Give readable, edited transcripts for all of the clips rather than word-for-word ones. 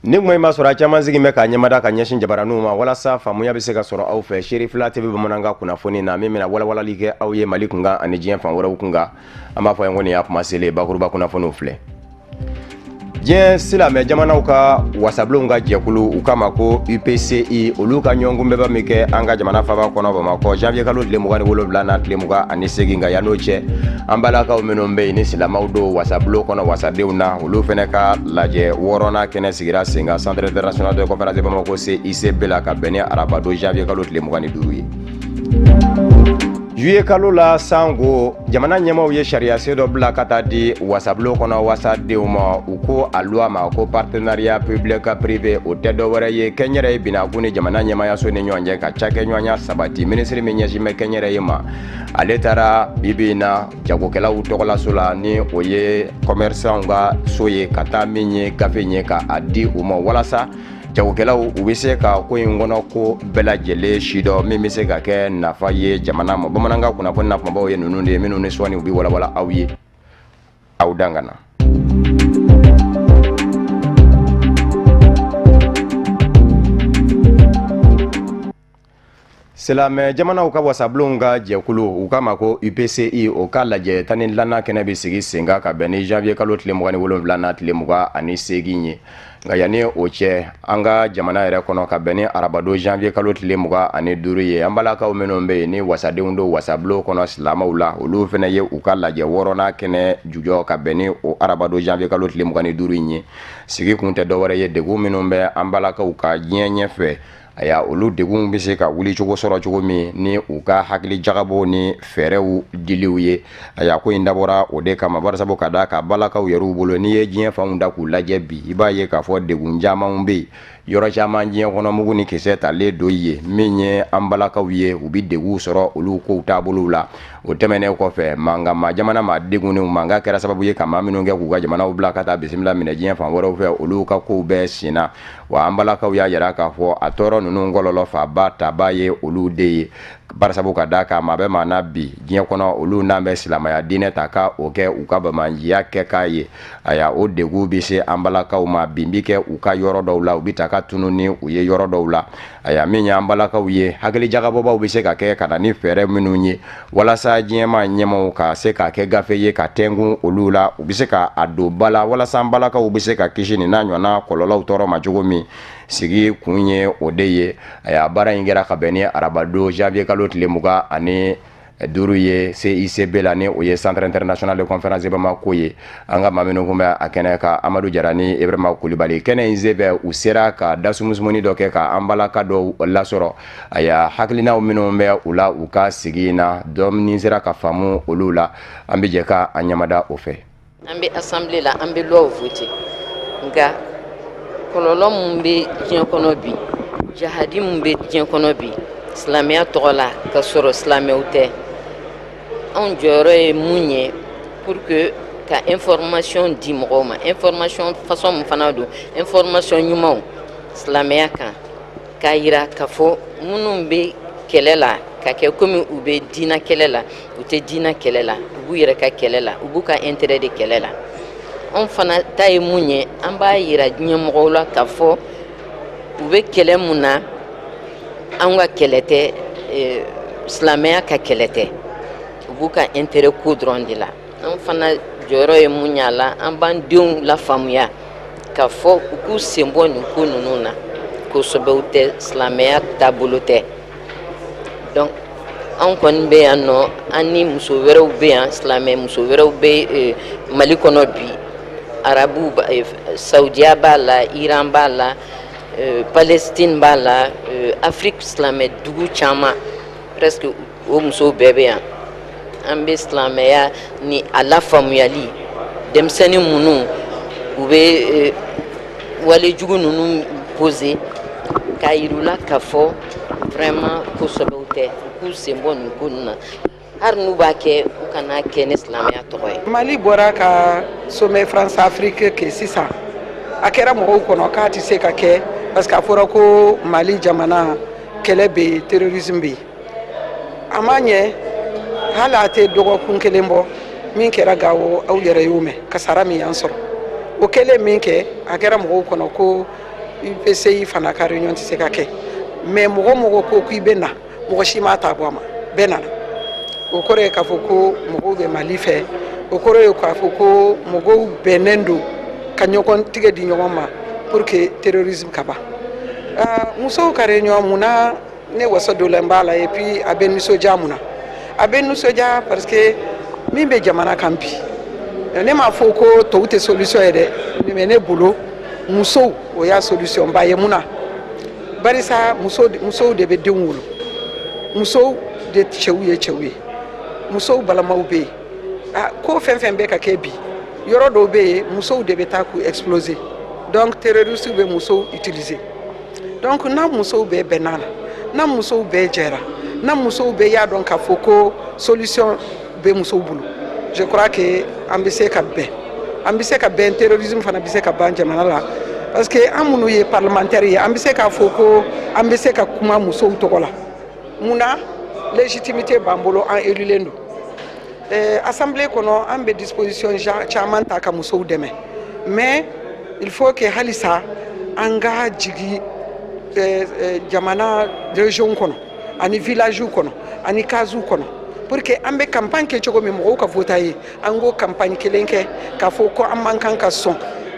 ni kuma ma sɔrɔ caman sigi bɛ ka ɲɛmada ka ɲɛsin jabaraniw ma walasa faamuya bɛ se ka sɔrɔ aw fɛ Seri Fila TV bamanankan kunnafoni na min bɛna walawalali kɛ aw ye Mali kunkan ani diɲɛ fan wɛrɛw kunkan an b'a fɔ yan ko nin y'a kuma selen bakuruba kunnafoniw filɛ. Diɲɛ silamɛ jamanaw ka wasabulonw ka jɛkulu u kama ko UPCI olu ka ɲɔgɔn bɛɛ min kɛ an ka jamana faaba kɔnɔ Bamakɔ janvier kalo tile 27 na tile 28 nka yan'o cɛ an balakaw minnu bɛ yen ni silamɛw don wasabulon kɔnɔ wasadenw na olu fɛnɛ ka lajɛ 6nan kɛnɛ sigira sen kan Centre International de Conférence de Bamako CICB la ka bɛn ni araba don janvier kalo tile 25 ye. Juillet kalo la sango jamana ɲɛmaw ye sariya se dɔ bila ka taa di wasabulon kɔnɔ wasadenw ma u ko a loi ma ko partenariat public privé o tɛ dɔ wɛrɛ ye kɛnyɛrɛ ye binakun ni jamana ɲɛmayaso ni ɲɔgɔn cɛ ka cakɛɲɔgɔnya sabati ministre min ɲɛsin bɛ kɛnyɛrɛ ye ma ale taara bibi na jagokɛlaw tɔgɔlaso la ni o ye commerçants ka so ye ka taa min ye gafe ye ka a di u ma walasa jagokɛlaw u bɛ se ka ko in kɔnɔ ko bɛɛ lajɛlen si dɔ min bɛ se ka kɛ nafa ye jamana ma bamanankan kunnafoni nafabaw ye ninnu de ye minnu ni sɔnni u bɛ walawala aw ye aw dangana. Silamɛ jamanaw ka wasabulonw ka jɛkulu u kama ko UPCI o ka lajɛ 12nan kɛnɛ bɛ sigi sen kan ka bɛn ni janvier kalo tile 27 na tile 28 ye nka yanni o cɛ an ka jamana yɛrɛ kɔnɔ ka bɛn ni arabadon janvier kalo tile 25 ye an balakaw minnu bɛ yen ni wasadenw don wasabulon kɔnɔ silamɛw la olu fana ye u ka lajɛ 6nan kɛnɛ jujɔ ka bɛn ni o arabadon janvier kalo tile 25 ye sigi kun tɛ dɔwɛrɛ ye degun minnu bɛ an balakaw ka diɲɛ ɲɛfɛ aya olu degun bɛ se ka wuli cogo sɔrɔ cogo min ni u ka hakili jagabo ni fɛɛrɛw diliw ye aya ko in dabɔra o de kama barisabu ka da ka balakaw yɛrɛw bolo ni ye diɲɛ fanw da k'u lajɛ bi i b'a ye k'a fɔ degun camanw bɛ yen yɔrɔ caman diɲɛ kɔnɔ mugu ni kisɛ talen do ye min ye an balakaw ye u bɛ degun sɔrɔ olu kow taabolow la o tɛmɛnen kɔfɛ mangama jamana ma degunniw manga kɛra sababu ye ka maa minnu kɛ k'u ka jamanaw bila ka taa bisimila minɛ diɲɛ fan wɛrɛw fɛ olu ka kow bɛɛ senna wa an balakaw y'a yira k'a fɔ a tɔɔrɔ ninnu kɔlɔlɔ fanba taba ye olu de ye barisabu ka da ka maa bɛ maa na bi diɲɛ kɔnɔ olu n'an bɛ silamɛya diinɛ ta ka o kɛ u ka bamananjiya kɛ k'a ye aya o degun bɛ se an balakaw ma bin bi kɛ u ka yɔrɔ dɔw la u bɛ ta ka tunu ni u ye yɔrɔ dɔw la aya min ye an balakaw ye hakili jagabɔbaw bɛ se ka kɛ ka na ni fɛɛrɛ minnu ye walasa diɲɛma ɲɛmaw ka se ka kɛ gafe ye ka tɛngun olu la u bɛ se ka a don ba la walasa an balakaw bɛ se ka kisi nin n'a ɲɔgɔnna kɔlɔlɔw tɔɔrɔ ma cogo min sigi kun ye o de ye aya baara in kɛra ka bɛn ni arabadon janvier kalo tile 25 ye CICB la ni o ye Centre International de Conférence de Bamako ye an ka maa minnu kun bɛ a kɛnɛ ka Amadu Jara ni Ibrahima Kulibali kɛnɛ in sefɛ u sera ka dasumusumuni dɔ kɛ ka an balaka dɔw lasɔrɔ aya hakilinaw minnu bɛ u la u ka sigi na dɔɔni sera ka faamu olu la an bɛ jɛ ka an ɲamada o fɛ. An bɛ assemblée la an bɛ loi voter nka kɔlɔlɔ mun bɛ diɲɛ kɔnɔ bi jahadi mun bɛ diɲɛ kɔnɔ bi silamɛya tɔgɔ la ka sɔrɔ silamɛw tɛ anw jɔyɔrɔ ye mun ye pour que ka information di mɔgɔw ma information façon mun fana don information ɲumanw silamɛya kan k'a yira k'a fɔ minnu bɛ kɛlɛ la ka kɛ komi u bɛ diinɛ kɛlɛ la u tɛ diinɛ kɛlɛ la u b'u yɛrɛ ka kɛlɛ la u b'u ka intérêt de kɛlɛ la anw fana ta ye mun ye an b'a yira ɲɛmɔgɔw la k'a fɔ u bɛ kɛlɛ mun na an ka kɛlɛ tɛ silamɛya ka kɛlɛ tɛ u b'u ka intérêt ko dɔrɔn de la an fana jɔyɔrɔ ye mun y'a la an b'an denw lafaamuya k'a fɔ u k'u sen bɔ nin ko ninnu na kosɛbɛ u tɛ silamɛya taabolo tɛ donc an kɔni bɛ yan nɔ an ni muso wɛrɛw bɛ yan silamɛ muso wɛrɛw bɛ Mali kɔnɔ bi arabu saudiya b'a la Iran b'a la Palestine b'a la Afrique silamɛ dugu caman presque o musow bɛɛ bɛ yan an bɛ silamɛya ni a lafaamuyali denmisɛnnin minnu u bɛ walejugu ninnu poser k'a yir'u la k'a fɔ vraiment kosɛbɛ u tɛ u k'u sen bɔ nin ko ninnu na hali n'u b'a kɛ u kana kɛ ni silamɛya tɔgɔ ye. Mali bɔra ka sommet France Afrique kɛ sisan a kɛra mɔgɔw kɔnɔ k'a tɛ se ka kɛ parce que a fɔra ko Mali jamana kɛlɛ bɛ yen terrorisme bɛ yen a ma ɲɛ hali a tɛ dɔgɔkun kelen bɔ min kɛra Gawo aw yɛrɛ y'o mɛn kasara min y'an sɔrɔ o kɛlen min kɛ a kɛra mɔgɔw kɔnɔ ko UPCI fana ka réunion tɛ se ka kɛ mais mɔgɔ ko k'i bɛ na mɔgɔ si m'a ta bɔ a ma bɛɛ nana o kɔrɔ ye k'a fɔ ko mɔgɔw bɛ Mali fɛ o kɔrɔ ye k'a fɔ ko mɔgɔw bɛnnen don ka ɲɔgɔn tigɛ di ɲɔgɔn ma pour que terrorisme ka ban musow ka réunion mun na ne wasa dɔlen b'a la et puis a bɛ nisɔndiya mun na a bɛ nisɔndiya parce que min bɛ jamana kan bi ne m'a fɔ ko tɔw tɛ solution ye dɛ mais ne bolo musow o y'a solution ba ye mun na barisa musow de bɛ denw wolo musow de cɛw ye cɛw ye musow balamaw bɛ yen ko fɛn fɛn bɛ ka kɛ bi yɔrɔ dɔw bɛ yen musow de bɛ taa k'u exploser donc terroristes bɛ musow utiliser donc n'a musow bɛɛ bɛnna la n'a musow bɛɛ jɛra n'a musow bɛɛ y'a dɔn k'a fɔ ko solution bɛ musow bolo je crois que an bɛ se ka bɛn terrorisme fana bɛ se ka ban jamana la parce que an minnu ye parlementaire ye an bɛ se k'a fɔ ko an bɛ se ka kuma musow tɔgɔ la mun na légitimité b'an bolo an élulen don assemblée kɔnɔ an bɛ disposition caman ta ka musow dɛmɛ mais il faut que halisa an ka jigi jamana région kɔnɔ ani village kɔnɔ ani cases kɔnɔ pour que an bɛ campagne kɛ cogo min mɔgɔw ka voter ye an k'o campagne kelen kɛ k'a fɔ ko an man kan ka sɔn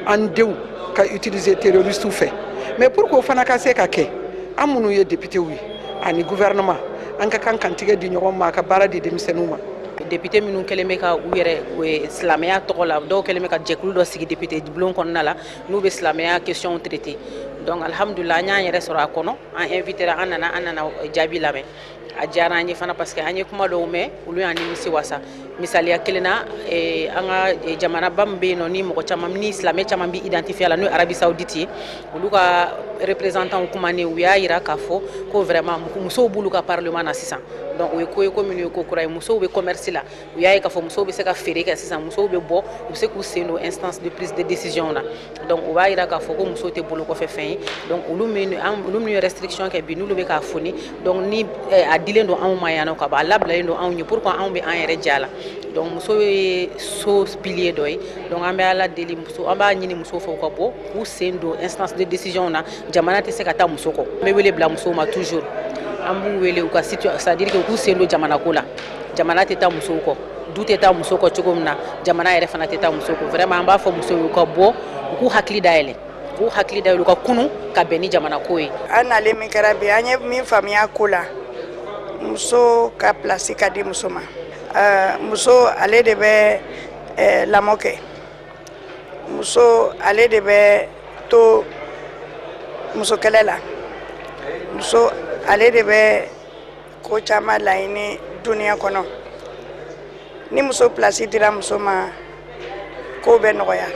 an denw ka utiliser terroriste fɛ mais pour que o fana ka se ka kɛ an minnu ye député ye ani gouvernement an ka kan kantigɛ di ɲɔgɔn ma ka baara di denmisɛnninw ma député minnu kɛlen bɛ ka u yɛrɛ silamɛya tɔgɔ la dɔw kɛlen bɛ ka jɛkulu dɔ sigi député bulon kɔnɔna la n'u bɛ silamɛya question traité donc alhamdulillah an y'an yɛrɛ sɔrɔ a kɔnɔ an invité an nana jaabi lamɛn a diyara an ye fana parce que an ye kuma dɔw mɛn olu y'an nimisi wasa misaliya kelen na an ka jamanaba min bɛ yen nɔ ni mɔgɔ caman ni silamɛ caman bɛ identifier la n'o ye Arabie Saoudite ye olu ka représentant kumanen u y'a jira k'a fɔ ko vraiment musow b'olu ka parlement na sisan donc o ye ko ye ko minnu ye ko kura ye musow bɛ commerce la u y'a ye k'a fɔ musow bɛ se ka feere kɛ sisan musow bɛ bɔ u bɛ se k'u sen don instance de prise de décision na donc o b'a jira k'a fɔ ko musow tɛ bolo kɔfɛ fɛn ye donc olu minnu ye restriction kɛ bi n'olu bɛ k'a foni donc ni a dilen don anw ma yan nɔ ka ban a labilalen don anw ye pourquoi anw bɛ an yɛrɛ diya la donc muso ye so pilier dɔ ye donc an bɛ ala deli muso an b'a ɲini musow fɛ u ka bɔ k'u sen don instance de décision na jamana tɛ se ka taa muso kɔ n bɛ wele bila musow ma toujours an b'u wele u ka situation c'est à dire que u k'u sen don jamana ko la jamana tɛ taa musow kɔ du tɛ taa muso kɔ cogo min na jamana yɛrɛ fana tɛ taa muso kɔ vraiment an b'a fɔ musow ye u ka bɔ u k'u hakili dayɛlɛ k'u hakili dayɛlɛ u ka kunu ka bɛn ni jamana ko ye an nalen min kɛra bi an ye min faamuya ko la muso ka place ka di muso ma muso ale de bɛ lamɔ kɛ muso ale de bɛ to muso kɛlɛ la muso ale de bɛ ko caman laɲini duniya kɔnɔ ni muso place dira muso ma ko bɛ nɔgɔya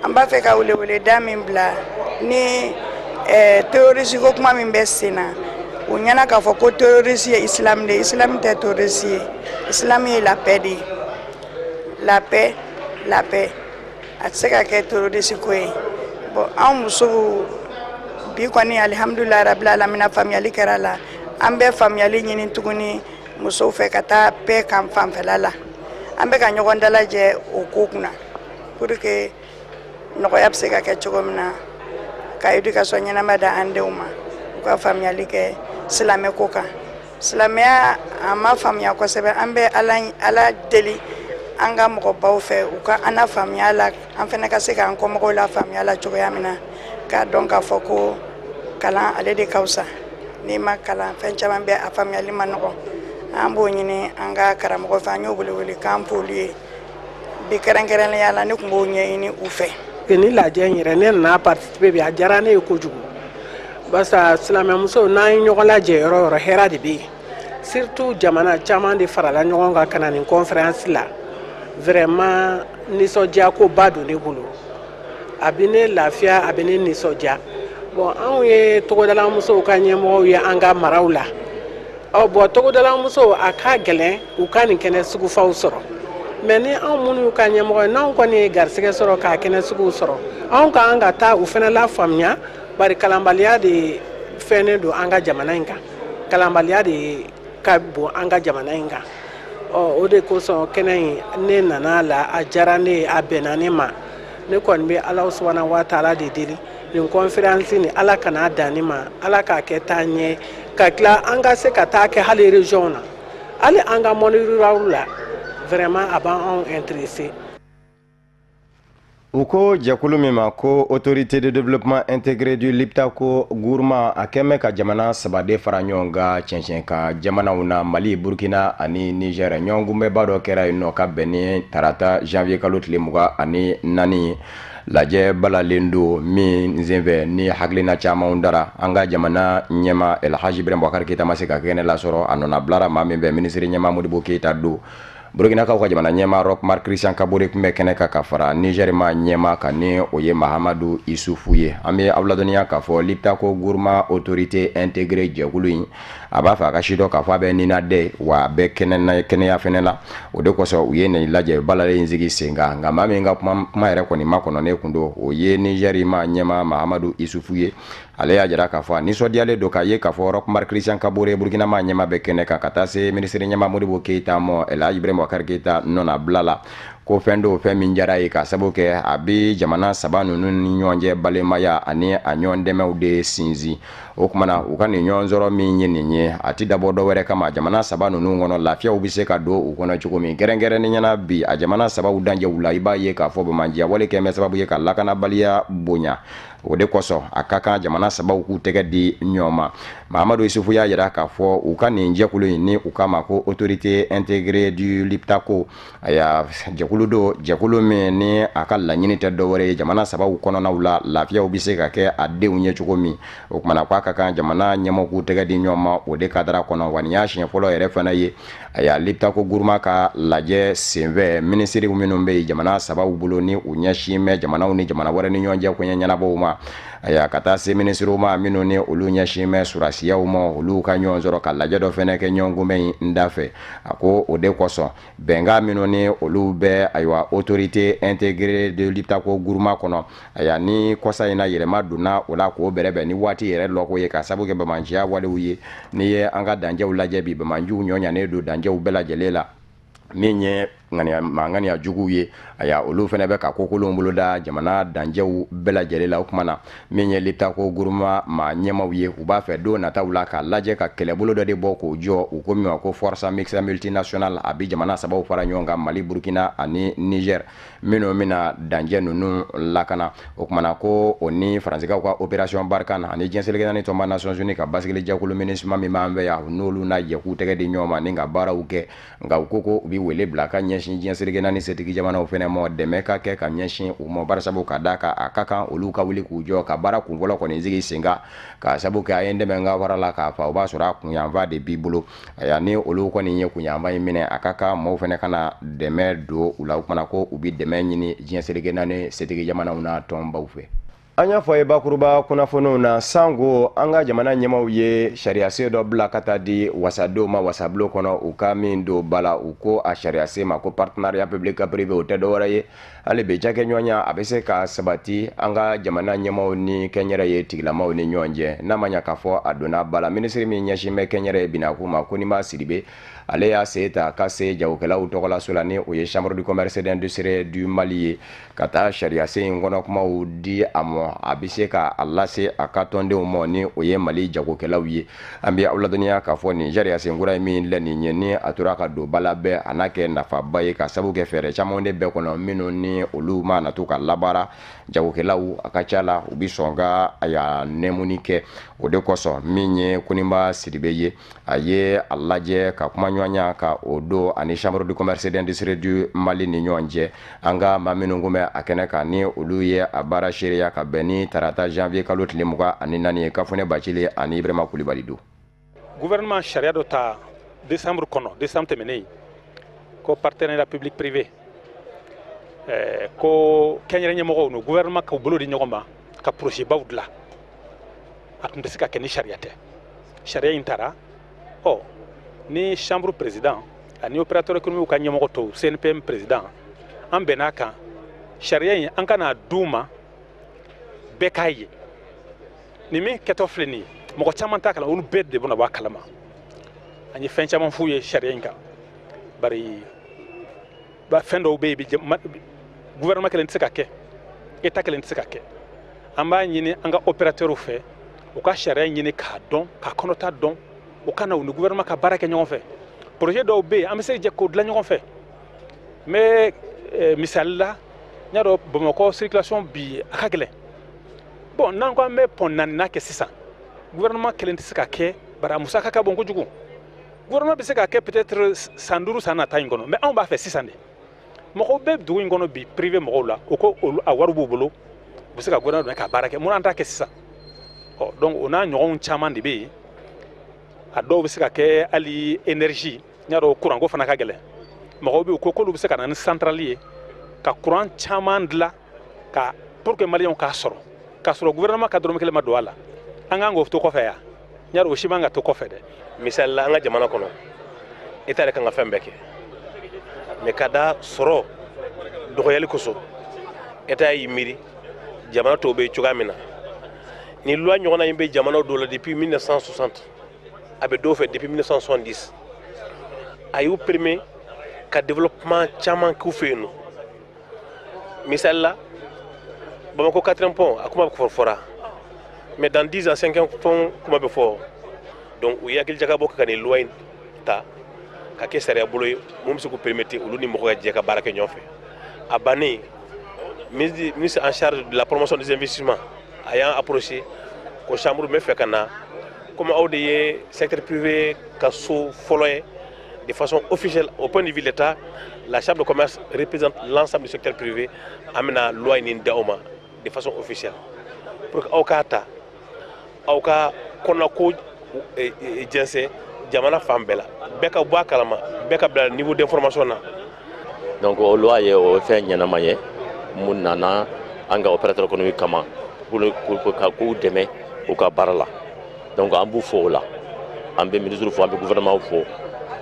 an b'a fɛ ka weleweleda min bila ni terroriste ko kuma min bɛ sen na u ɲɛna k'a fɔ ko terroriste ye islam de islam tɛ terroriste ye islam ye la paix de ye la paix a tɛ se ka kɛ terroriste ko ye bon anw musow bi kɔni alhamdulilahi rabil alamina faamuyali kɛra la an bɛ faamuyali ɲini tuguni musow fɛ ka taa paix kan fanfɛla la an bɛ ka ɲɔgɔn dalajɛ o ko kunna pour que nɔgɔya bɛ se ka kɛ cogo min na ka éducation ɲɛnama da an denw ma u ka faamuyali kɛ silamɛ ko kan silamɛya a ma faamuya kosɛbɛ an bɛ ala deli an ka mɔgɔbaw fɛ u ka an na faamuya la an fana ka se k'an kɔmɔgɔw la faamuya la cogoya min na k'a dɔn k'a fɔ ko kalan ale de ka fisa n'i ma kalan fɛn caman bɛ a faamuyali ma nɔgɔn an b'o ɲini an ka karamɔgɔ fɛ an y'o welewele k'an f'olu ye bi kɛrɛnkɛrɛnnenya la ne tun b'o ɲɛɲini u fɛ. ni lajɛ in yɛrɛ ne nana participer bi a diyara ne ye kojugu barisa silamɛmusow n'an ye ɲɔgɔn lajɛ yɔrɔ o yɔrɔ hɛrɛ de bɛ yen surtout jamana caman de farala ɲɔgɔn kan ka na nin conférence la vraiment nisɔndiya ko ba don ne bolo a bɛ ne lafiya a bɛ ne nisɔndiya bon anw ye togodala musow ka ɲɛmɔgɔw ye an ka maraw la bon togodala musow a ka gɛlɛn u ka nin kɛnɛ sugufaw sɔrɔ mais ni anw minnu y'u ka ɲɛmɔgɔ ye n'anw kɔni ye garisɛgɛ sɔrɔ k'a kɛnɛ suguw sɔrɔ anw ka ka taa u fana la faamuya bari kalanbaliya de fɛnnen don an ka jamana in kan kalanbaliya de ka bon an ka jamana in kan o de kosɔn kɛnɛ in ne nana la a diyara ne ye a bɛnna ne ma ne kɔni bɛ Alahu subahanahu wa taala de deli nin conférence ni ala kana dani ma ala ka kɛ taa ɲɛ ka tila an ka se ka taa kɛ hali région na hali an ka monde rural la vraiment a b'an intéressé. U ko jɛkulu min ma ko autorité de développement intégré du Liptako Gourma a kɛmɛ ka jamana 3 de fara ɲɔgɔn ka cɛncɛn ka jamanaw na Mali, Burkina ani Niger. ɲɔgɔnkunbɛba dɔ kɛra yen nɔ ka bɛn ni tarata janvier kalo tile 24 lajɛ balalen don min senfɛ ni hakilina camanw dara an ka jamana ɲɛma El Hadji Ibrahim Boubacar Keita ma se ka kɛnɛ lasɔrɔ a nɔna bilara maa min bɛ ministre ɲɛma Modibo Keita don. Burkinakaw ka jamana ɲɛma Roch Marc Christian Kabore tun bɛ kɛnɛ kan ka fara Niger ma ɲɛma kan ni o ye Mahamadu Isufu ye. An bɛ aw ladɔnniya k'a fɔ Liptako Gourma autorité intégrée jɛkulu in a b'a fɛ a ka sidɔn k'a fɔ a bɛ nina dɛ wa a bɛ kɛnɛya fɛnɛ la. O de kosɔn u ye nin lajɛ balalen in sigi sen kan nka maa min ka kuma yɛrɛ kɔni ma kɔnɔnen kun don o ye Niger ma ɲɛma Mahamadu Isufu ye. Ale y'a jira k'a fɔ a nisɔndiyalen don k'a ye k'a fɔ Roch Marc Christian Kabore Burkina ma ɲɛma bɛ kɛnɛ kan ka taa se ministre ɲɛma Modibo Keita mɔ El Hadji Ibrahim Boubacar Keita nɔna bila la ko fɛn do fɛn min jara ye ka sabu kɛ a bɛ jamana 3 ninnu ni ɲɔgɔn cɛ balimaya ani a ɲɔgɔn dɛmɛw de sinsin. O kumana u ka nin ɲɔgɔn sɔrɔ min ye nin ye a ti dabɔ dɔ wɛrɛ kama jamana 3 ninnu kɔnɔ lafiyaw bɛ se ka don u kɔnɔ cogo min kɛrɛnkɛrɛnnenya bi a jamana 3 danjɛw la i b'a ye k'a fɔ bamanandiya wale kɛ bɛ sababu ye ka lakanabaliya bonya. O de kosɔn a ka kan jamana 3 k'u tɛgɛ di ɲɔgɔn ma. Mahamadu Isufu y'a jira k'a fɔ u ka nin jɛkulu in ni u k'a ma ko autorité intégrée du Liptako a y'a jɛkulu do jɛkulu min ni a ka laɲini tɛ dɔwɛrɛ ye jamana 3 kɔnɔnaw la lafiyaw bɛ se ka kɛ a denw ye cogo min. O kumana k'a ka kan jamana ɲɛmɔgɔw k'u tɛgɛ di ɲɔgɔn ma o de kadara kɔnɔ wa nin y'a siɲɛ fɔlɔ yɛrɛ fana ye a y'a Liptako Gourma ka lajɛ senfɛ ministres minnu bɛ yen jamana 3 bolo ni u ɲɛsin bɛ jamanaw ni jamana wɛrɛ ni ɲɔgɔn cɛ koɲɛ ɲɛnabɔw ma. Aya ka taa se ministres ma minnu ni olu ɲɛsin bɛ surasiyaw ma olu ka ɲɔgɔn sɔrɔ ka lajɛ dɔ fɛnɛ kɛ ɲɔgɔnkunbɛn in da fɛ a ko o de kosɔn bɛnkan minnu ni olu bɛ ayiwa autorité intégrée de Liptako Gourma kɔnɔ aya ni kɔsa in na yɛlɛma donna o la k'o bɛrɛbɛn ni waati yɛrɛ lɔko ye ka sabu kɛ bamanansiya walew ye n'i ye an ka danjɛw lajɛ bi bamananjiw ɲɔɲanen don danjɛw bɛɛ lajɛlen la min ye ŋaniya juguw ye aya olu fɛnɛ bɛ ka kokolonw boloda jamana danjɛw bɛɛ lajɛlen la o kuma na min ye Liptako Gourma ma ɲɛmaw ye u b'a fɛ don nataw la ka lajɛ ka kɛlɛbolo dɔ de bɔ k'o jɔ u ko min ma ko force mixte multinationale a bi jamana 3 fara ɲɔgɔn kan Mali, Burkina ani Niger minnu mina danjɛ ninnu lakana o kuma na ko o ni Faransikaw ka opération Barkhane ani diɲɛseleke naani tɔnba Nations Unies ka basigili jɛkulu MINUSMA min b'an fɛ yan n'olu na jɛ k'u tɛgɛ di ɲɔgɔn ma ni ka baaraw kɛ nka u ko ko u bi wele bila ka ɲɛsin diɲɛseleke naani setigi jamanaw fɛnɛ ma dɛmɛ ka kɛ ka ɲɛsin u ma barisabu ka da kan a ka kan olu ka wuli k'u jɔ ka baara kunfɔlɔ kɔni sigi sen kan ka sabu kɛ a ye dɛmɛ ka wara la k'a fa o b'a sɔrɔ a kunyanfa de b'i bolo aya ni olu kɔni ye kunyanfa in minɛ a ka kan maaw fɛnɛ kana dɛmɛ don u la o kumana ko u bi dɛmɛ ɲini diɲɛseleke naani setigi jamanaw na tɔnbaw fɛ. An y'a fɔ ye bakuruba kunnafoniw na sango an ka jamana ɲɛmaw ye sariyasen dɔ bila ka taa di wasadenw ma wasabilo kɔnɔ u ka min don bala u ko a sariyasen ma ko partenariat public privé o tɛ dɔwɛrɛ ye hali bi jakɛɲɔgɔnya a bɛ se ka sabati an ka jamana ɲɛmaw ni kɛnyɛrɛye tigilamaw ni ɲɔgɔn cɛ n'a ma ɲa k'a fɔ a donna bala minisiri min ɲɛsin bɛ kɛnyɛrɛye binaku ma ko Konima Sidibe ale y'a se ta ka se jagokɛlaw tɔgɔlaso la ni o ye chambre du commerce et d'industrie du Mali ye ka taa sariyasen in kɔnɔ kumaw di a mɔ a bɛ se ka a lase a ka tɔndenw ma ni o ye Mali jagokɛlaw ye an bɛ aw ladɔnniya k'a fɔ nin sariyasen kura min lɛ nin ye ni a tora ka don bala bɛɛ a n'a kɛ nafaba ye ka sabu kɛ fɛɛrɛ caman de bɛɛ kɔnɔ minnu ni olu ma na to ka labaara jagokɛlaw a ka ca la u bɛ sɔn ka a y'a nɛmuni kɛ o de kosɔn min ye Konima Sidibe ye a ye a lajɛ ka kuma ɲɔgɔnya ka o don ani chambre du commerce et d'industrie du Mali ni ɲɔgɔn cɛ an ka maa minnu kun bɛ a kɛnɛ kan ni olu ye a baara seereya ka bɛn ni tarata janvier kalo tile 24 ye Kafunɛ Bacili ani Ibrahima Kulibali don. Gouvernement sariya dɔ ta décembre kɔnɔ décembre tɛmɛnen ko partenariat public privé ko kɛnyɛrɛ ɲɛmɔgɔw no gouvernement k'u bolo di ɲɔgɔn ma ka projet baw dilan a tun tɛ se ka kɛ ni sariya tɛ sariya in taara ni chambre président ani opérateur économique ka ɲɛmɔgɔ tɔw CNPM président an bɛn'a kan sariya in an kana d'u ma bɛɛ k'a ye nin min kɛtɔ filɛ nin ye mɔgɔ caman t'a kalama olu bɛɛ de bɛna bɔ a kalama an ye fɛn caman f'u ye sariya in kan bari fɛn dɔw bɛ yen gouvernement kelen tɛ se ka kɛ état kelen tɛ se ka kɛ an b'a ɲini an ka opérateur fɛ u ka sariya ɲini k'a dɔn k'a kɔnɔta dɔn u ka na u ni gouvernement ka baara kɛ ɲɔgɔn fɛ projet dɔw bɛ yen an bɛ se k'o dilan ɲɔgɔn fɛ mais misali la n y'a dɔn Bamakɔ circulation bi a ka gɛlɛn bon n'an ko an bɛ pont 4 kɛ sisan gouvernement kelen tɛ se ka kɛ bari a musaka ka bon kojugu gouvernement bɛ se ka kɛ peut-être san 5 san nata in kɔnɔ mais anw b'a fɛ sisan de mɔgɔw bɛ dugu in kɔnɔ bi privé mɔgɔw la o ko a wari b'u bolo u bɛ se ka gouvernement ka baara kɛ mun an t'a kɛ sisan donc o n'a ɲɔgɔnw caman de bɛ yen a dɔw bɛ se ka kɛ hali énergie n y'a dɔn courant ko fana ka gɛlɛn mɔgɔw bɛ yen ko k'olu bɛ se ka na ni centrale ye ka courant caman dilan ka pour que maliyɛnw k'a sɔrɔ k'a sɔrɔ gouvernement ka dɔrɔmɛ kelen ma don a la an kan k'o to kɔfɛ yan n y'a dɔn o si man ka to kɔfɛ dɛ misali la an ka jamana kɔnɔ État yɛrɛ kan ka fɛn bɛɛ kɛ mais ka da sɔrɔ dɔgɔyali kosɔn État y'i miiri jamana tɔw bɛ cogoya min na ni loi ɲɔgɔnna in bɛ jamana dɔw la depuis 1960 a bɛ dɔw fɛ depuis 1970 a y'u permet ka développement caman k'u fɛ yen nɔ misali la Bamakɔ 4 pont a kuma bɛ fɔra mais dans 10 ans 5 pont kuma bɛ fɔ donc u ye hakilijakabɔ ka nin loi in ta ka kɛ sariya bolo ye mun bɛ se k'u permettre olu ni mɔgɔ ka jɛ ka baara kɛ ɲɔgɔn fɛ a bannen ministre en charge de la promotion des investissements a y'an approché ko chambre bɛ fɛ ka na comme aw de ye secteur privé ka so fɔlɔ ye de façon officielle au point de vue de l'État la chambre de commerce représente l'ensemble du secteur privé an bɛna loi in di aw ma de façon officielle pour que aw k'a ta aw ka kɔnɔko jɛnsɛn jamana fan bɛɛ la bɛɛ ka bɔ a kalama bɛɛ ka bila niveau d'information na donc o loi ye o fɛn ɲɛnama ye mun nana an ka opérateur économique kama pour ka k'u dɛmɛ u ka baara la donc an b'u fo o la an bɛ ministre fo an bɛ gouvernement fo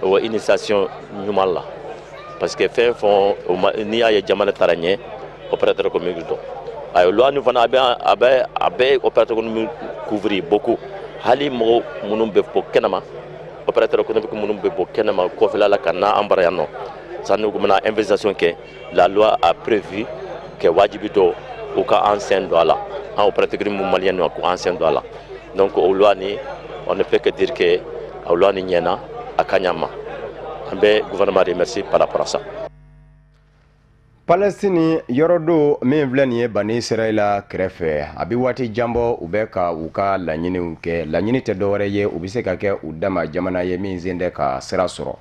o initiation ɲuman la parce que fɛn fɛn n'i y'a ye jamana taara ɲɛ opérateur économique dɔn ayi loi nin fana a bɛ opérateur économique couvrir beaucoup hali mɔgɔ minnu bɛ bɔ kɛnɛma opérateur économique minnu bɛ bɔ kɛnɛma kɔfɛla la ka na an bara yan nɔ sanni u bɛna investigation kɛ la loi a prévu que wajibi dɔ u ka an sen don a la an opérateur minnu maliyɛn don k'u an sen don a la donc o loi ni on ne peut que dire que o loi ni ɲɛna a ka ɲɛ ma an bɛ gouvernement remercier par rapport à ça. Palestine yɔrɔ do min filɛ nin ye bani Israɛl kɛrɛfɛ a bɛ waati jan bɔ u bɛ ka u ka laɲiniw kɛ laɲini tɛ dɔwɛrɛ ye u bɛ se ka kɛ u dama jamana ye min sen tɛ ka sira sɔrɔ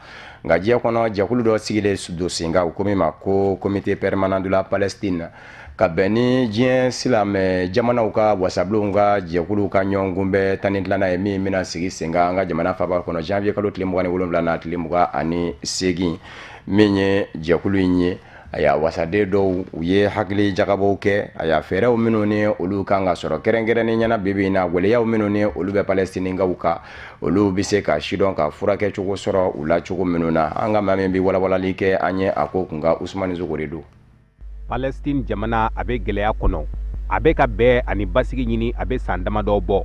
nka diɲɛ kɔnɔ jɛkulu dɔ sigilen don sen kan u ko min ma ko comité permanent de la Palestine ka bɛn ni diɲɛ silamɛ jamanaw ka wasabilenw ka jɛkulu ka ɲɔgɔn bɛ 12 ye min bɛna sigi sen kan an ka jamana faaba kɔnɔ janvier kalo tile 27 na tile 28 min ye jɛkulu in ye a y'a wasaden dɔw u ye hakili jagabɔw kɛ a y'a fɛɛrɛw minnu ni olu kan ka sɔrɔ kɛrɛnkɛrɛnnen ɲɛna bibi in na waleyaw minnu ni olu bɛ palestinikaw kan olu bɛ se ka sidɔn ka furakɛ cogo sɔrɔ u la cogo minnu na an ka maa min bɛ walawalali kɛ an ye a ko kun ka Usmani Zogo de don. Palestine jamana a bɛ gɛlɛya kɔnɔ a bɛ ka bɛn ani basigi ɲini a bɛ san damadɔ bɔ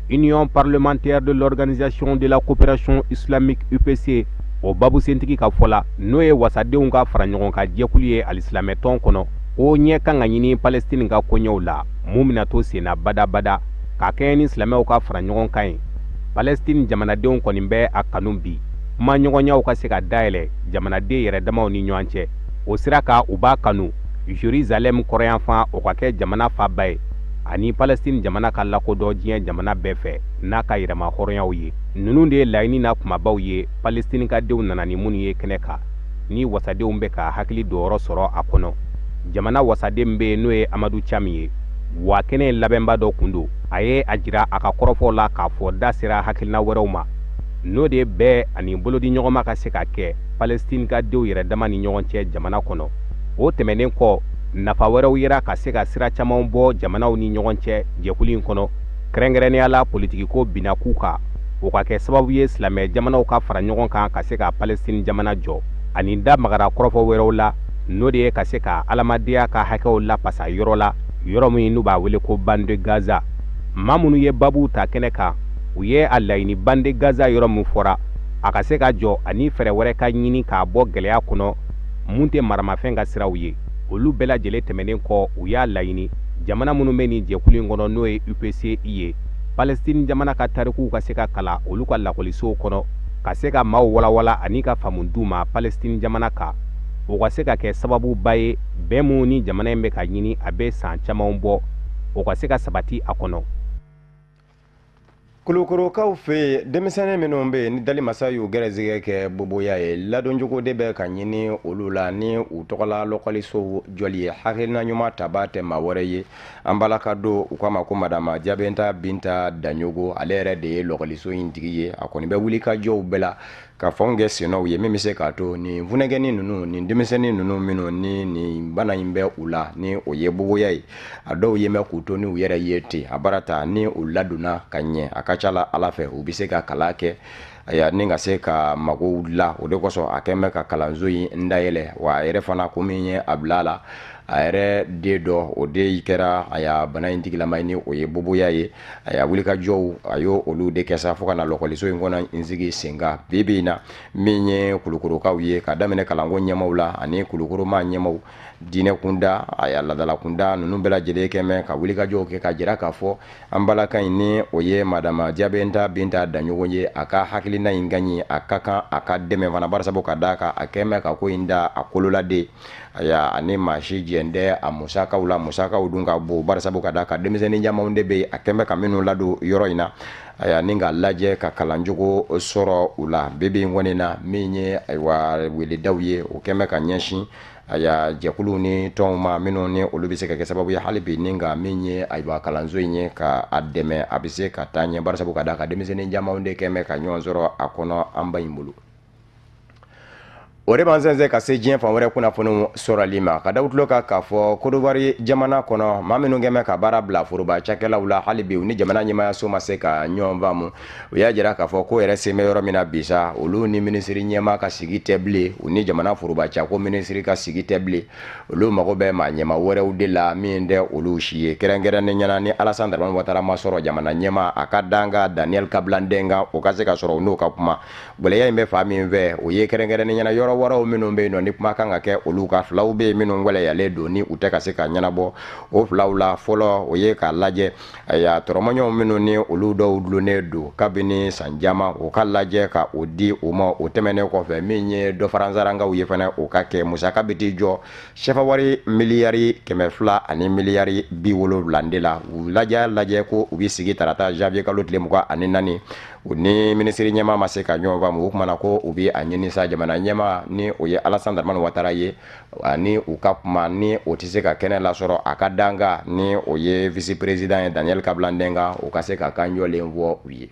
Union parlementaire de l'organisation de la coopération islamique UPC o babu sentigi ka fɔla n'o ye wasadenw ka fara ɲɔgɔn ka jɛkulu ye alisilamɛ tɔn kɔnɔ o ɲɛ kan ka ɲini Palestine ka koɲɛw la mun bɛna to senna badabada ka kɛɲɛ ni silamɛw ka fara ɲɔgɔn kan ye Palestine jamanadenw kɔni bɛ a kanu bi kuma ɲɔgɔnyaw ka se ka dayɛlɛ jamanaden yɛrɛ damaw ni ɲɔgɔn cɛ o sira kan u b'a kanu Jérusalem kɔrɔyanfan o ka kɛ jamana faba ye ani Palestine jamana ka lakodɔn diɲɛ jamana bɛɛ fɛ n'a ka yɛrɛma hɔrɔnyaw ye ninnu de ye laɲini na kumabaw ye Palestine ka denw nana ni minnu ye kɛnɛ kan ni wasadenw bɛ ka hakili dɔyɔrɔ sɔrɔ a kɔnɔ jamana wasaden bɛ n'o ye Amadu Cham ye wa kɛnɛ labɛnba dɔ kun don a ye a jira a ka kɔrɔfɔ la k'a fɔ da sera hakilina wɛrɛw ma n'o de bɛɛ ani bolodi ɲɔgɔnma ka se ka kɛ Palestine ka denw yɛrɛ dama ni ɲɔgɔn cɛ jamana kɔnɔ o tɛmɛnen kɔ nafa wɛrɛw yera ka se ka sira caman bɔ jamanaw ni ɲɔgɔn cɛ jɛkulu in kɔnɔ kɛrɛnkɛrɛnnenya la politiki ko bina k'u kan o ka kɛ sababu ye silamɛ jamanaw ka fara ɲɔgɔn kan ka se ka Palestine jamana jɔ ani da magara kɔrɔfɔ wɛrɛw la n'o de ye ka se ka alamadenya ka hakɛw la pasa yɔrɔ la yɔrɔ min n'u b'a wele ko bande Gaza maa minnu ye babu ta kɛnɛ kan u ye a laɲini bande Gaza yɔrɔ min fɔra a ka se ka jɔ ani fɛɛrɛ wɛrɛ ka ɲini k'a bɔ gɛlɛya kɔnɔ mun tɛ maramafɛn ka siraw ye olu bɛɛ lajɛlen tɛmɛnen kɔ u y'a laɲini jamana minnu bɛ nin jɛkulu in kɔnɔ n'o ye UPCI ye Palestine jamana ka tarikuw ka se ka kala olu ka lakɔlisow kɔnɔ ka se ka maaw walawala ani ka faamu d'u ma Palestine jamana kan o ka se ka kɛ sababuba ye bɛn mun ni jamana in bɛ ka ɲini a bɛ san camanw bɔ o ka se ka sabati a kɔnɔ. Kulukorokaw fɛ denmisɛnnin minnu bɛ ni dali masa y'u gɛrɛzigɛ kɛ boboya ye ladoncogo de bɛ ka ɲini olu la ni u tɔgɔla lɔkɔliso jɔli ye hakilina ɲuman taba tɛ maa wɛrɛ ye an balaka don u k'a ma ko madama Jabenta Binta Daɲogo ale yɛrɛ de ye lɔkɔliso in tigi ye a kɔni bɛ wuli ka jɔw bɛɛ la ka fɛnw kɛ sennaw ye min bɛ se k'a to nin funɛgɛni ninnu nin denmisɛnnin ninnu minnu ni nin bana in bɛ u la ni o ye boboya ye a dɔw ye mɛn k'u to ni u yɛrɛ ye ten a bara ta ni u ladonna ka ɲɛ a ka ca la Ala fɛ u bɛ se ka kalan kɛ ni ka se ka magow la o de kosɔn a kɛn bɛ ka kalanso in dayɛlɛ wa a yɛrɛ fana ko min ye a bila a la a yɛrɛ den dɔ o de kɛra a y'a bana in tigilama ni o ye boboya ye a y'a wulikajɔw a y'o olu de kɛ sa fo ka na lɔkɔliso in kɔnɔ in sigi sen kan bi in na min ye kulukorokaw ye ka daminɛ kalanko ɲɛmaw la ani kulukoroma ɲɛmaw diinɛ kunda a y'a ladala kunda ninnu bɛɛ lajɛlen kɛ mɛn ka wulikajɔw kɛ ka jira k'a fɔ an balaka in ni o ye madama Jabenta Binta Daɲogo ye a ka hakilina in gaɲi a ka kan a ka dɛmɛ fana barisabu ka d'a kan a kɛ mɛn ka ko in da a kololaden aya ani maa si jɛn tɛ a musakaw la musakaw dun ka bon barisabu ka d'a kan denmisɛnnin camanw de bɛ a kɛ mɛn ka minnu ladon yɔrɔ in na aya ni ka lajɛ ka kalancogo sɔrɔ u la bibi in kɔni na min ye ayiwa weledaw ye o kɛ mɛn ka ɲɛsin aya jɛkulu ni tɔnw ma minnu ni olu bɛ se ka kɛ sababu ye hali bi ni ka min ye ayiwa kalanso in ye ka a dɛmɛ a bɛ se ka taa ɲɛ barisabu ka d'a kan denmisɛnnin camanw de kɛ mɛn ka ɲɔgɔn sɔrɔ a kɔnɔ an ba in bolo. O de b'an sɛnsɛn ka se diɲɛ fan wɛrɛ kunnafoniw sɔrɔli ma ka da u tulo kan k'a fɔ Kodowari jamana kɔnɔ maa minnu kɛ mɛn ka baara bila foroba cakɛlaw la hali bi u ni jamana ɲɛmaayaso ma se ka ɲɔgɔn faamu u y'a jira k'a fɔ ko yɛrɛ sen bɛ yɔrɔ min na bi sa olu ni minisiri ɲɛmaa ka sigi tɛ bilen u ni jamana foroba cako minisiri ka sigi tɛ bilen olu mago bɛ maa ɲɛmaa wɛrɛw de la min tɛ olu si ye kɛrɛnkɛrɛnnen ɲɛna ni Alassane Dramane Ouattara ma sɔrɔ jamana ɲɛmaa a ka dan ka Daniel Kablanden kan o ka se ka sɔrɔ u n'o ka kuma gwɛlɛya in bɛ fa min fɛ o ye kɛrɛnkɛrɛnnen ɲɛna yɔrɔ wɔɔrɔw minnu bɛ yen nɔ ni kuma kan ka kɛ olu ka filaw bɛ yen minnu gwɛlɛyalen don ni u tɛ ka se ka ɲɛnabɔ o filaw la fɔlɔ o ye k'a lajɛ aya tɔrɔmɔɲɔw minnu ni olu dɔw dulonnen don kabini san caman o ka lajɛ ka o di u ma o tɛmɛnen kɔfɛ min ye dɔ fara nsarangaw ye fana o ka kɛ musaka bɛ t'i jɔ sɛfawari miliyari 200 ani miliyari 70 de la u lajɛ ko u bɛ sigi tarata janvier kalo tile 24 u ni minisiri ɲɛmaa ma se ka ɲɔgɔn faamu o kumana ko u bɛ a ɲini sa jamana ɲɛmaa ni o ye Alassane Dramane Ouattara ye ani u ka kuma ni o tɛ se ka kɛnɛ lasɔrɔ a ka danga ni o ye vice président ye Daniel Kablanden kan o ka se ka kan jɔlen fɔ u ye.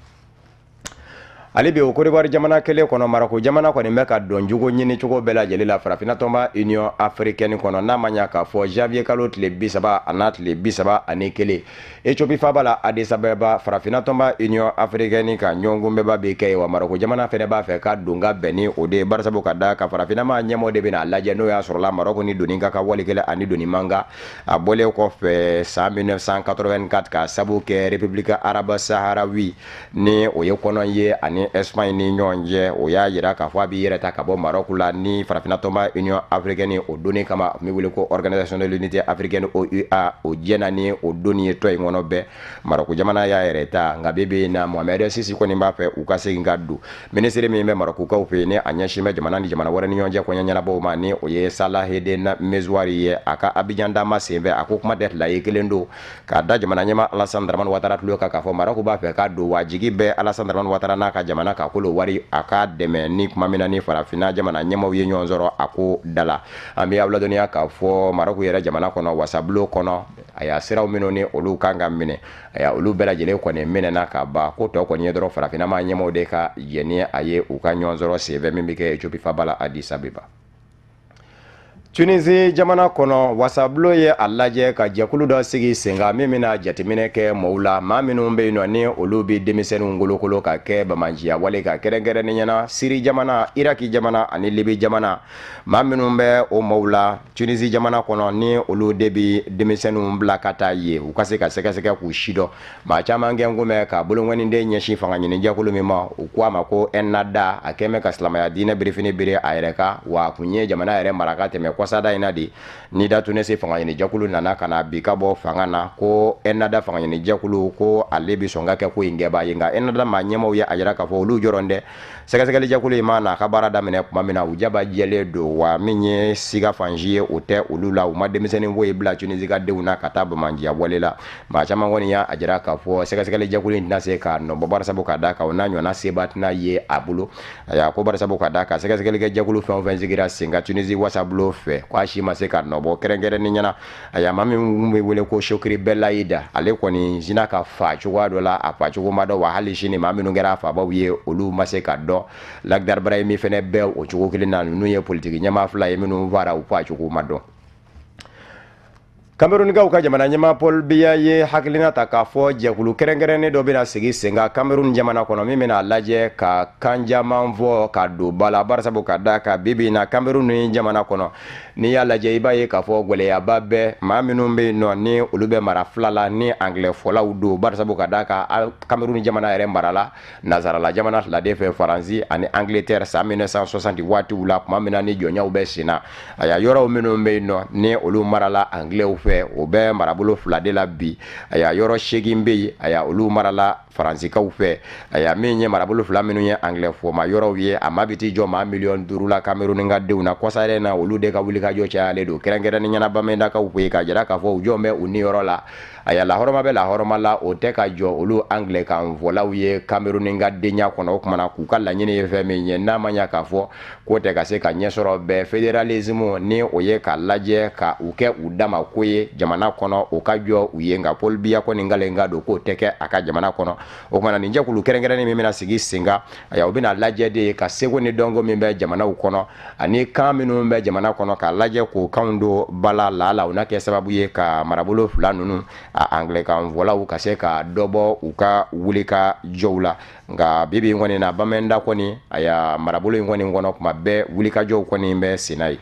Ali bi o Kodowari jamana kelen kɔnɔ Marako jamana kɔni bɛ ka dɔncogo ɲini cogo bɛɛ lajɛlen la farafinna tɔnba Union Africaine kɔnɔ n'a ma ɲa k'a fɔ janvier kalo tile 30 a n'a tile 31 Ethiopie faaba la Addis Abeba farafinna tɔnba Union Africaine ka ɲɔgɔn bɛɛ bɛ kɛ wa Marako jamana fɛnɛ b'a fɛ ka don ka bɛn ni o de barisabu ka da ka farafinna ma ɲɛmɔgɔ de bɛna lajɛ n'o y'a sɔrɔ la Maroko ni doni ka wali kelen ani doni manga a bɔlen kɔfɛ san 1984 ka sabu kɛ République Arabe Saharawi ni o ye kɔnɔ ye ani Espagne ni ɲɔgɔn cɛ o y'a jira k'a fɔ a bɛ yɛrɛ ta ka bɔ Maroc la ni farafinna tɔnba Union Africaine o doni kama min wele ko Organisation de l'Unité Africaine OUA o jɛna ni o doni ye tɔ in kɔnɔ bɛɛ Maroc jamana y'a yɛrɛ ta nka bi na Mohamed Sisi kɔni b'a fɛ u ka segin ka don minisiri min bɛ Marocains fɛ ni a ɲɛsin bɛ jamana ni jamana wɛrɛ ni ɲɔgɔn cɛ kɔɲɔ ɲɛnabɔw ma ni o ye Salah Eden Mezouari ye a ka Abidjan dama senfɛ a ko kuma tɛ tila ye kelen don k'a da jamana ɲɛmaa Alassane Dramane Ouattara tulo kan k'a fɔ Maroc b'a fɛ ka don wa jigi bɛ Alassane Dramane Ouattara n'a ka jamana ka kolo wari a ka dɛmɛ ni kuma min na ni farafinna jamana ɲɛmaaw ye ɲɔgɔn sɔrɔ a ko dala an bɛ aw ladɔnniya k'a fɔ Maroc yɛrɛ jamana kɔnɔ wasabulon kɔnɔ a y'a siraw minnu ni olu kan ka minɛ a y'a olu bɛɛ lajɛlen kɔni minɛna ka ban ko tɔ kɔni ye dɔrɔn farafinna ma ɲɛmaaw de ka jɛn a ye u ka ɲɔgɔn sɔrɔ senfɛ min bɛ kɛ Ethiopie faaba la Addis Abeba. Tunisie jamana kɔnɔ wasabulon ye a lajɛ ka jɛkulu dɔ sigi sen kan min bɛna jateminɛ kɛ mɔɔw la maa minnu bɛ yen nɔ ni olu bɛ denmisɛnninw kolokolo ka kɛ bamanciya wale ka kɛrɛnkɛrɛnnen ɲɛna Siri jamana Iraki jamana ani Libi jamana maa minnu bɛ o mɔɔw la Tunisie jamana kɔnɔ ni olu de bɛ denmisɛnninw bila ka taa ye u ka se ka sɛgɛsɛgɛ k'u si dɔn maa caman kɛ nkɔmɛ ka bolongɔniden ɲɛsin fanga ɲini jɛkulu min ma u ko a ma ko Ennahda a kɛn bɛ ka silamɛya diinɛ birifini biri a yɛrɛ kan wa a kun ye jamana yɛrɛ maraka tɛmɛ kwasada ina di ni da tunese fanga ɲini jakulu nana kana bi ka bɔ fanga na ko enada fanga ɲini jakulu ko ale bi sɔn ka kɛ ko in gɛba ye nka enada ma ɲɛmaw ye a jira k'a fɔ olu jɔrɔn dɛ sɛgɛsɛgɛli jakulu in ma na ka baara daminɛ tuma min na u jaba jɛlen don wa min ye siga fansi ye o tɛ olu la u ma denmisɛnnin foyi bila Tunisie ka denw na ka taa bamanjiya bɔli la maa caman kɔni y'a jira k'a fɔ sɛgɛsɛgɛli jakulu in tɛna se ka nɔbɔ barisabu ka da kan o n'a ɲɔgɔnna seba tɛna ye a bolo a ko barisabu ka da kan sɛgɛsɛgɛlikɛ jakulu fɛn o fɛn sigira sen ka Tunisie wasabolo fɛ ko a si ma se ka nɔbɔ kɛrɛnkɛrɛnni ɲɛna a maa min bɛ wele ko Shokiri Belayida ale kɔni sina ka fa cogoya dɔ la a fa cogo ma dɔn wa hali sini maa minnu kɛra a fabaw ye olu ma se ka dɔn Lagdar Brahimi fɛnɛ bɛ o cogo kelen na ninnu ye politiki ɲɛmaa fila ye minnu fara u fa cogo ma dɔn Camerounkaw ka jamana ɲɛmaa Paul Biya ye hakilina ta k'a fɔ jɛkulu kɛrɛnkɛrɛnnen dɔ bɛna sigi sen kan Cameroun jamana kɔnɔ min bɛna lajɛ ka kan caman fɔ ka don ba la barisabu ka da ka bibi na Cameroun jamana kɔnɔ n'i y'a lajɛ i b'a ye k'a fɔ gwɛlɛyaba bɛ maa minnu bɛ yen nɔ ni olu bɛ mara fila la ni anglais fɔlaw don barisabu ka da ka Cameroun jamana yɛrɛ marala nazarala jamana fila de fɛ Faransi ani Angleterre san 1960 waatiw la tuma min na ni jɔnyaw bɛ sen na a y'a yɔrɔw minnu bɛ yen nɔ ni olu marala anglais fɛ o bɛ marabolo fila de la bi a y'a yɔrɔ 8 bɛ yen a y'a olu marala Faransikaw fɛ a y'a min ye marabolo fila minnu ye anglais fɔma yɔrɔw ye a ma bi ti jɔ maa 5,000,000 la Cameroun ka denw na kɔsa na olu de ka wuli ka jɔ cayalen don kɛrɛnkɛrɛnni ɲɛna Bamendakaw koyi ka jira k'a fɔ u jɔn bɛ u niyɔrɔ la a y'a lahɔrɔma bɛ lahɔrɔma la o tɛ ka jɔ olu anglais kan fɔlaw ye Cameroun ka denya kɔnɔ o kumana k'u ka laɲini ye fɛn min ye n'a ma ɲa k'a fɔ ko tɛ ka se ka ɲɛ sɔrɔ bɛɛ fédéralisme ni o ye ka lajɛ ka u kɛ u dama ko ye jamana kɔnɔ o ka jɔ u ye nka Paul Biya kɔni ngalen ka don k'o tɛ kɛ a ka jamana kɔnɔ o kumana nin jɛkulu kɛrɛnkɛrɛnni min bɛna sigi sen kan a y'a u bɛna lajɛ de ka seko ni dɔnko min bɛ jamanaw kɔnɔ ani kan minnu bɛ jamana kɔnɔ ka lajɛ k'o kanw don bala la o na kɛ sababu ye ka marabolo fila ninnu a anglais kan fɔlaw ka se ka dɔ bɔ u ka wuli ka jɔw la nka bibi kɔni na Bamenda kɔni a y'a marabolo in kɔni kɔnɔ kuma bɛɛ wuli ka jɔw kɔni bɛ sen na ye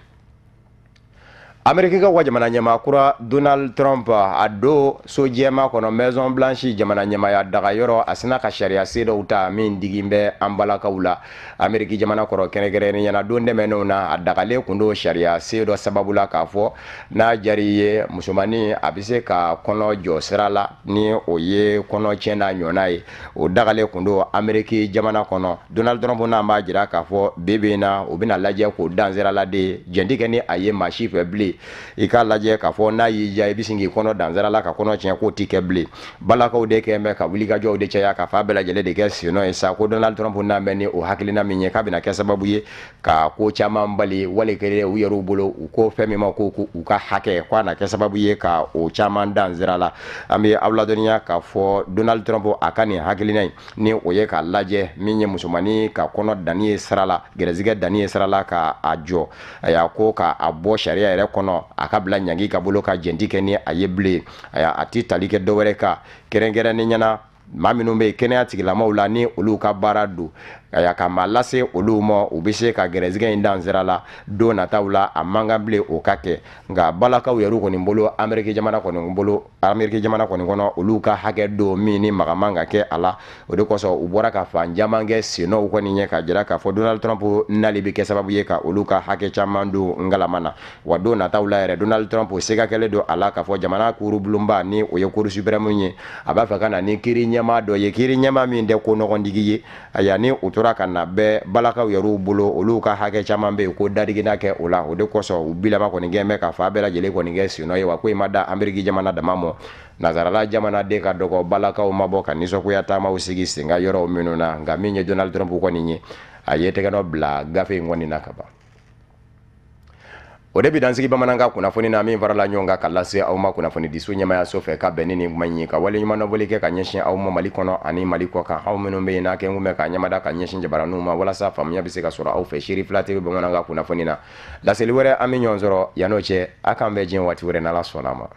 Amerika ka jamana ɲɛmaa kura Donald Trump a don so jɛma kɔnɔ Maison Blanche jamana ɲɛmaaya daga yɔrɔ a sina ka sariya se dɔw ta min digin bɛ an balakaw la Amerika jamana kɔrɔ kɛrɛnkɛrɛnnen ɲɛna don dɛmɛnenw na a dagalen kun do sariya se dɔ sababu la k'a fɔ n'a jari ye musomani a bɛ se ka kɔnɔ jɔ sira la ni o ye kɔnɔ tiɲɛ n'a ɲɔna ye o dagalen kun do Amerika jamana kɔnɔ Donald Trump n'an b'a jira k'a fɔ bebe na o bɛna lajɛ k'o dan sira la de jɛnti kɛ ni a ye maa si fɛ bilen i k'a lajɛ k'a fɔ n'a y'i ja i bɛ sin k'i kɔnɔ dansara la ka kɔnɔ tiɲɛ k'o t'i kɛ bilen balakaw de kɛn bɛ ka wuli ka jɔw de caya ka fa bɛɛ lajɛlen de kɛ senɔ ye sa ko Donald Trump n'a mɛn ni o hakilina min ye k'a bɛna kɛ sababu ye ka ko caman bali wali kelen u yɛrɛw bolo u ko fɛn min ma ko u ka hakɛ k'a na kɛ sababu ye ka o caman dansira la an bɛ aw ladɔnniya k'a fɔ Donald Trump a ka nin hakilina in ni o ye k'a lajɛ min ye musomani ka kɔnɔ danni ye sira la gɛrɛsigɛ danni ye sira la ka a jɔ a y'a ko ka a bɔ sariya yɛrɛ kɔnɔ a ka bila ɲangi ka bolo ka jɛnti kɛ ni a ye bilen a ti tali kɛ dɔwɛrɛ kan kɛrɛnkɛrɛnni ɲɛna maa minnu bɛ kɛnɛya tigilamaw la ni olu ka baara don ka maa lase olu ma u bɛ se ka gɛrɛsigɛ in dan sira la don nataw la a man kan bilen o ka kɛ nka balakaw yɛrɛ kɔni bolo Amerika jamana kɔni kɔnɔ olu ka hakɛ don min ni maga man ka kɛ a la o de kosɔn u bɔra ka fan caman kɛ senɔw kɔni ye ka jira k'a fɔ Donald Trump nali bɛ kɛ sababu ye ka olu ka hakɛ caman don ngalama na wa don nataw la yɛrɛ Donald Trump sega kɛlen don a la k'a fɔ jamana kurubulonba ni o ye Cour suprême ye a b'a fɛ ka na ni kiiri ɲɛmaa dɔ ye kiiri ɲɛmaa min tɛ ko nɔgɔndigi ye yanni u tora ka na bɛɛ balakaw yɛrɛw bolo olu ka hakɛ caman bɛ yen ko dadigina kɛ o la o de kosɔn u bilama kɔni gɛn bɛ ka fa bɛɛ lajɛlen kɔni kɛ senɔ ye wa ko in ma da Amerika jamana dama mɔ nazarala jamana de ka dɔgɔ balakaw ma bɔ ka nisɔngoya taamaw sigi sen kan yɔrɔw minnu na nka min ye Donald Trump kɔni ye a ye tɛgɛ nɔ bila gafe in kɔni na ka ban o de bi dansigi bamanankan kunnafoni na min farala ɲɔgɔn kan ka lase aw ma kunnafoni diso ɲɛmaya so fɛ ka bɛn ni nin kuma in ye ka wale ɲuman dɔbɔli kɛ ka ɲɛsin aw ma Mali kɔnɔ ani Mali kɔ kan aw minnu bɛ yen n'a kɛ n kun bɛ ka ɲɛmada ka ɲɛsin jabaraniw ma walasa faamuya bɛ se ka sɔrɔ aw fɛ Seri Fila TV bamanankan kunnafoni na laseli wɛrɛ an bɛ ɲɔgɔn sɔrɔ yan'o cɛ a k'an bɛɛ diɲɛ waati wɛrɛ n'Ala sɔnna a ma